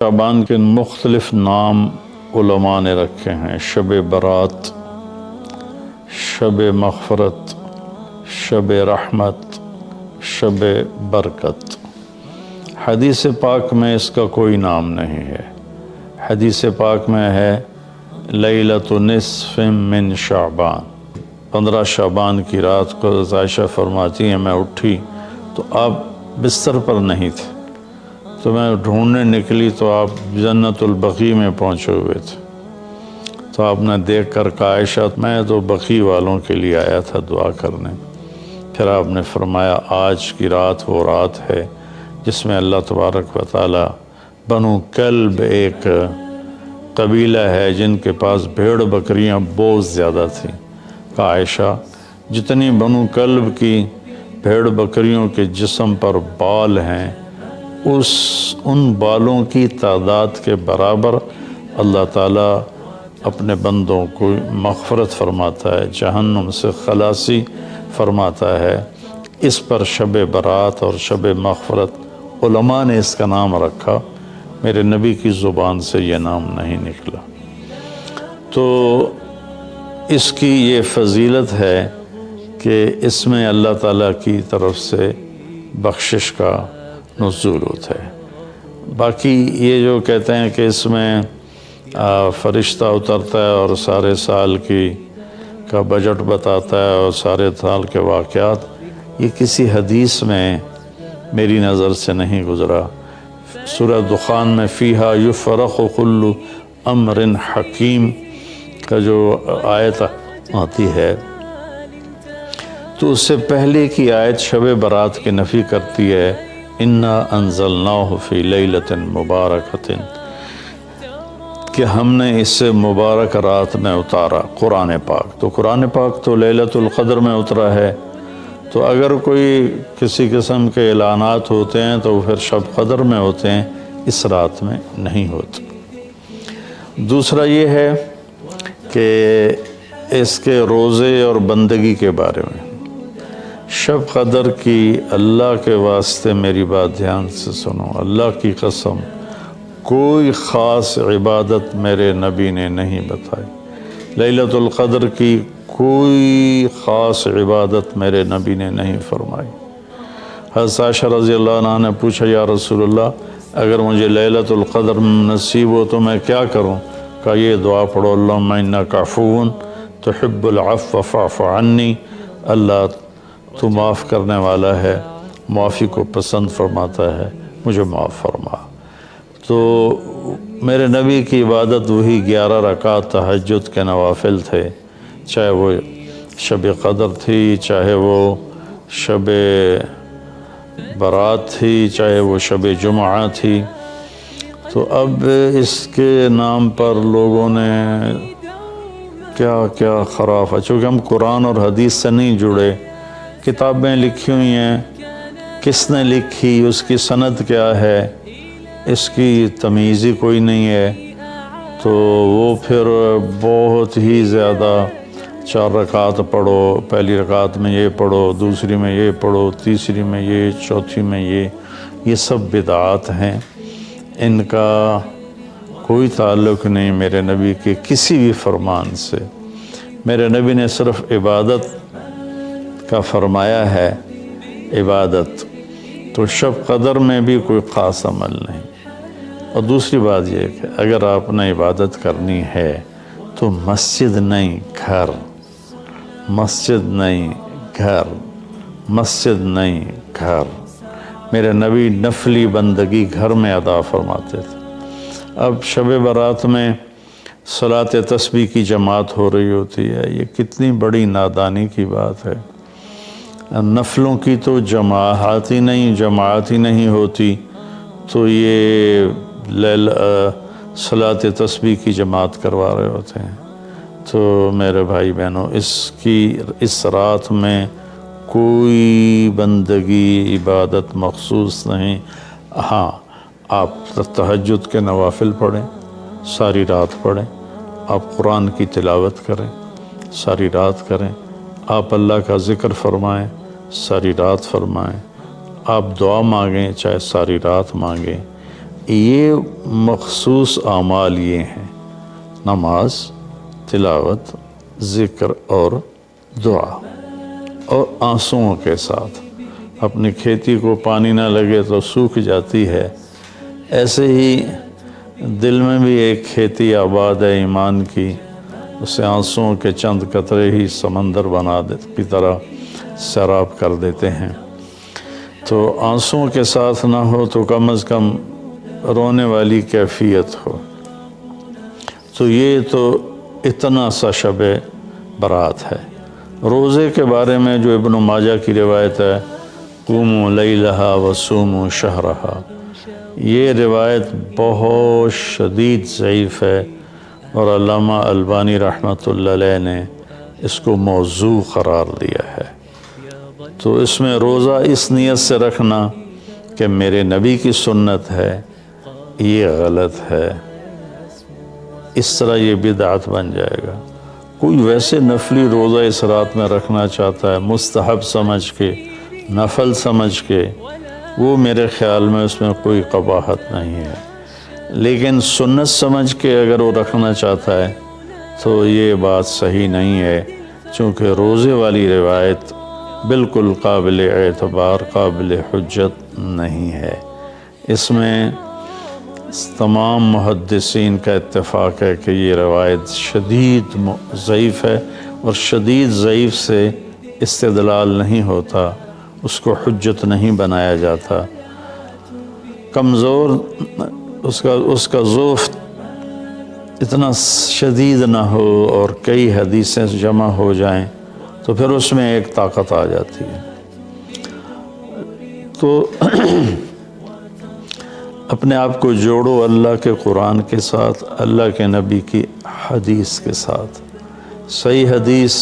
شعبان کے مختلف نام علماء نے رکھے ہیں: شب برات، شب مغفرت، شب رحمت، شب برکت۔ حدیث پاک میں اس کا کوئی نام نہیں ہے۔ حدیث پاک میں ہے لیلۃ نصف من شعبان، 15 شعبان کی رات کو عائشہ فرماتی ہیں میں اٹھی تو آپ بستر پر نہیں تھے، تو میں ڈھونڈنے نکلی تو آپ جنت البقیع میں پہنچے ہوئے تھے، تو آپ نے دیکھ کر کہا عائشہ میں تو بقیع والوں کے لیے آیا تھا دعا کرنے۔ پھر آپ نے فرمایا آج کی رات وہ رات ہے جس میں اللہ تبارک و تعالی بنو کلب ایک قبیلہ ہے جن کے پاس بھیڑ بکریاں بہت زیادہ تھیں، کہا عائشہ جتنی بنو کلب کی بھیڑ بکریوں کے جسم پر بال ہیں ان بالوں کی تعداد کے برابر اللہ تعالیٰ اپنے بندوں کو مغفرت فرماتا ہے، جہنم سے خلاصی فرماتا ہے۔ اس پر شب برات اور شب مغفرت علماء نے اس کا نام رکھا، میرے نبی کی زبان سے یہ نام نہیں نکلا۔ تو اس کی یہ فضیلت ہے کہ اس میں اللہ تعالیٰ کی طرف سے بخشش کا نزول ہوتا ہے۔ باقی یہ جو کہتے ہیں کہ اس میں فرشتہ اترتا ہے اور سارے سال کا بجٹ بتاتا ہے اور سارے سال کے واقعات، یہ کسی حدیث میں میری نظر سے نہیں گزرا۔ سورہ دخان میں فیہا یفرق کل امر حکیم کا جو آیت آتی ہے تو اس سے پہلے کی آیت شب برات کی نفی کرتی ہے، انا انزلناہ فی لیلۃ مبارکۃ، کہ ہم نے اس سے مبارک رات میں اتارا قرآن پاک۔ تو قرآن پاک تو لیلۃ القدر میں اترا ہے، تو اگر کوئی کسی قسم کے اعلانات ہوتے ہیں تو پھر شب قدر میں ہوتے ہیں، اس رات میں نہیں ہوتے۔ دوسرا یہ ہے کہ اس کے روزے اور بندگی کے بارے میں، شب قدر کی اللہ کے واسطے میری بات دھیان سے سنو، اللہ کی قسم کوئی خاص عبادت میرے نبی نے نہیں بتائی، لیلۃ القدر کی کوئی خاص عبادت میرے نبی نے نہیں فرمائی۔ حضرت عائشہ رضی اللہ عنہ نے پوچھا یا رسول اللہ اگر مجھے لیلۃ القدر نصیب ہو تو میں کیا کروں؟ کہا یہ دعا پڑھو، اللہم انک عفو تحب العفو فاعف عنی، اللہ تو معاف کرنے والا ہے، معافی کو پسند فرماتا ہے، مجھے معاف فرما۔ تو میرے نبی کی عبادت وہی 11 رکعت تہجد کے نوافل تھے، چاہے وہ شب قدر تھی، چاہے وہ شب برات تھی، چاہے وہ شب جمعہ تھی۔ تو اب اس کے نام پر لوگوں نے کیا کیا خرافہ، چونکہ ہم قرآن اور حدیث سے نہیں جڑے، کتابیں لکھی ہوئی ہیں، کس نے لکھی، اس کی سند کیا ہے، اس کی تمیز ہی کوئی نہیں ہے، تو وہ پھر بہت ہی زیادہ 4 رکعت پڑھو، پہلی رکعت میں یہ پڑھو، دوسری میں یہ پڑھو، تیسری میں یہ، چوتھی میں یہ سب بدعات ہیں، ان کا کوئی تعلق نہیں میرے نبی کے کسی بھی فرمان سے۔ میرے نبی نے صرف عبادت کا فرمایا ہے، عبادت، تو شب قدر میں بھی کوئی خاص عمل نہیں۔ اور دوسری بات یہ کہ اگر آپ نے عبادت کرنی ہے تو مسجد نہیں گھر، مسجد نہیں گھر، مسجد نہیں گھر۔ میرے نبی نفلی بندگی گھر میں ادا فرماتے تھے۔ اب شب برات میں صلاۃ تسبیح کی جماعت ہو رہی ہوتی ہے، یہ کتنی بڑی نادانی کی بات ہے۔ نفلوں کی تو جماعت ہی نہیں ہوتی، تو یہ صلاۃ تسبیح کی جماعت کروا رہے ہوتے ہیں۔ تو میرے بھائی بہنوں، اس رات میں کوئی بندگی عبادت مخصوص نہیں۔ ہاں، آپ تہجد کے نوافل پڑھیں، ساری رات پڑھیں، آپ قرآن کی تلاوت کریں، ساری رات کریں، آپ اللہ کا ذکر فرمائیں، ساری رات فرمائیں، آپ دعا مانگیں چاہے ساری رات مانگیں، یہ مخصوص اعمال یہ ہیں: نماز، تلاوت، ذکر اور دعا، اور آنسوؤں کے ساتھ۔ اپنی کھیتی کو پانی نہ لگے تو سوکھ جاتی ہے، ایسے ہی دل میں بھی ایک کھیتی آباد ہے ایمان کی، اسے آنسوؤں کے چند قطرے ہی سمندر کی طرح سیراب کر دیتے ہیں۔ تو آنسوؤں کے ساتھ نہ ہو تو کم از کم رونے والی کیفیت ہو۔ تو یہ تو اتنا سا شب برات ہے۔ روزے کے بارے میں جو ابن ماجہ کی روایت ہے، قوموا لیلہا وصوموا شہرہا، یہ روایت بہت شدید ضعیف ہے، اور علامہ البانی رحمۃ اللہ علیہ نے اس کو موضوع قرار دیا ہے۔ تو اس میں روزہ اس نیت سے رکھنا کہ میرے نبی کی سنت ہے، یہ غلط ہے، اس طرح یہ بدعت بن جائے گا۔ کوئی ویسے نفلی روزہ اس رات میں رکھنا چاہتا ہے مستحب سمجھ کے، نفل سمجھ کے، وہ میرے خیال میں اس میں کوئی قباحت نہیں ہے، لیکن سنت سمجھ کے اگر وہ رکھنا چاہتا ہے تو یہ بات صحیح نہیں ہے، چونکہ روزے والی روایت بالکل قابل اعتبار، قابل حجت نہیں ہے۔ اس میں تمام محدثین کا اتفاق ہے کہ یہ روایت شدید ضعیف ہے، اور شدید ضعیف سے استدلال نہیں ہوتا، اس کو حجت نہیں بنایا جاتا۔ کمزور اس کا ضعف اتنا شدید نہ ہو اور کئی حدیثیں جمع ہو جائیں تو پھر اس میں ایک طاقت آ جاتی ہے۔ تو اپنے آپ کو جوڑو اللہ کے قرآن کے ساتھ، اللہ کے نبی کی حدیث کے ساتھ۔ صحیح حدیث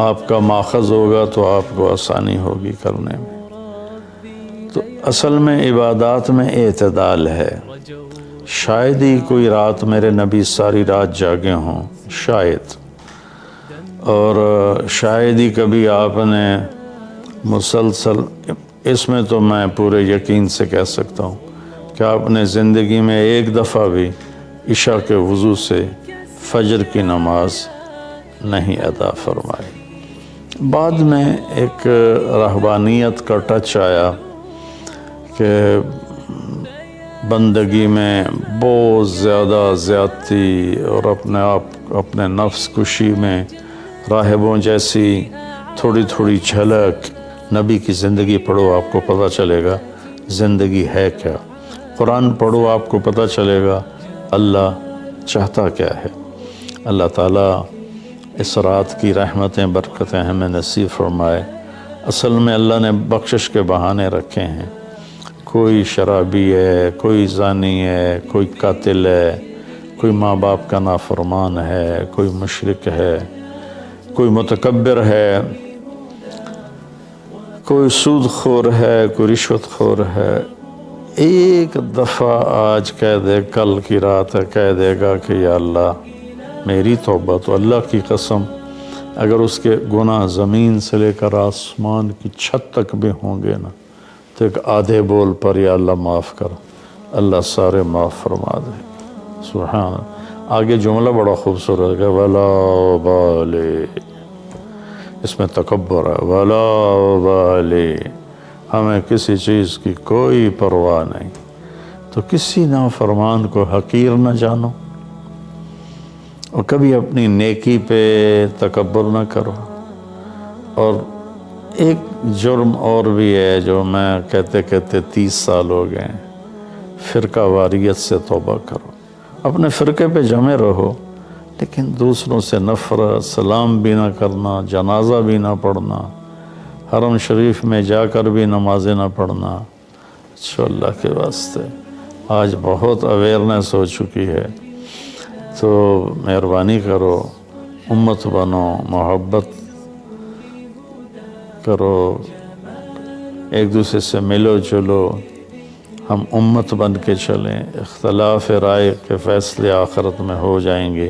آپ کا ماخذ ہوگا تو آپ کو آسانی ہوگی کرنے میں۔ تو اصل میں عبادات میں اعتدال ہے۔ شاید ہی کوئی رات میرے نبی ساری رات جاگے ہوں، شاید، اور شاید ہی کبھی آپ نے مسلسل، اس میں تو میں پورے یقین سے کہہ سکتا ہوں کہ آپ نے زندگی میں ایک دفعہ بھی عشاء کے وضو سے فجر کی نماز نہیں ادا فرمائی۔ بعد میں ایک رہبانیت کا ٹچ آیا کہ بندگی میں بہت زیادہ زیادتی اور اپنے نفس کشی میں راہبوں جیسی تھوڑی تھوڑی جھلک، نبی کی زندگی پڑھو آپ کو پتہ چلے گا زندگی ہے کیا، قرآن پڑھو آپ کو پتہ چلے گا اللہ چاہتا کیا ہے۔ اللہ تعالیٰ اس رات کی رحمتیں برکتیں ہمیں نصیب فرمائے۔ اصل میں اللہ نے بخشش کے بہانے رکھے ہیں، کوئی شرابی ہے، کوئی زانی ہے، کوئی قاتل ہے، کوئی ماں باپ کا نافرمان ہے، کوئی مشرک ہے، کوئی متکبر ہے، کوئی سود خور ہے، کوئی رشوت خور ہے۔ ایک دفعہ آج کہہ دے، کل کی رات ہے کہہ دے گا کہ یا اللہ میری توبہ، تو اللہ کی قسم اگر اس کے گناہ زمین سے لے کر آسمان کی چھت تک بھی ہوں گے نا، تو ایک آدھے بول پر یا اللہ معاف کر، اللہ سارے معاف فرما دے۔ سبحان اللہ۔ آگے جملہ بڑا خوبصورت ہے، وَلَا وَبَالِ، اس میں تکبر ہے، وَلَا وَبَالِ، ہمیں کسی چیز کی کوئی پرواہ نہیں۔ تو کسی نافرمان کو حقیر نہ جانو، اور کبھی اپنی نیکی پہ تکبر نہ کرو۔ اور ایک جرم اور بھی ہے جو میں کہتے 30 سال ہو گئے ہیں، فرقہ واریت سے توبہ کرو۔ اپنے فرقے پہ جمے رہو، لیکن دوسروں سے نفرت، سلام بھی نہ کرنا، جنازہ بھی نہ پڑھنا، حرم شریف میں جا کر بھی نمازیں نہ پڑھنا۔ اچھا اللہ کے واسطے آج بہت اویئرنیس ہو چکی ہے، تو مہربانی کرو، امت بنو، محبت کرو، ایک دوسرے سے ملو جلو، ہم امت بن کے چلیں، اختلاف رائے کے فیصلے آخرت میں ہو جائیں گے۔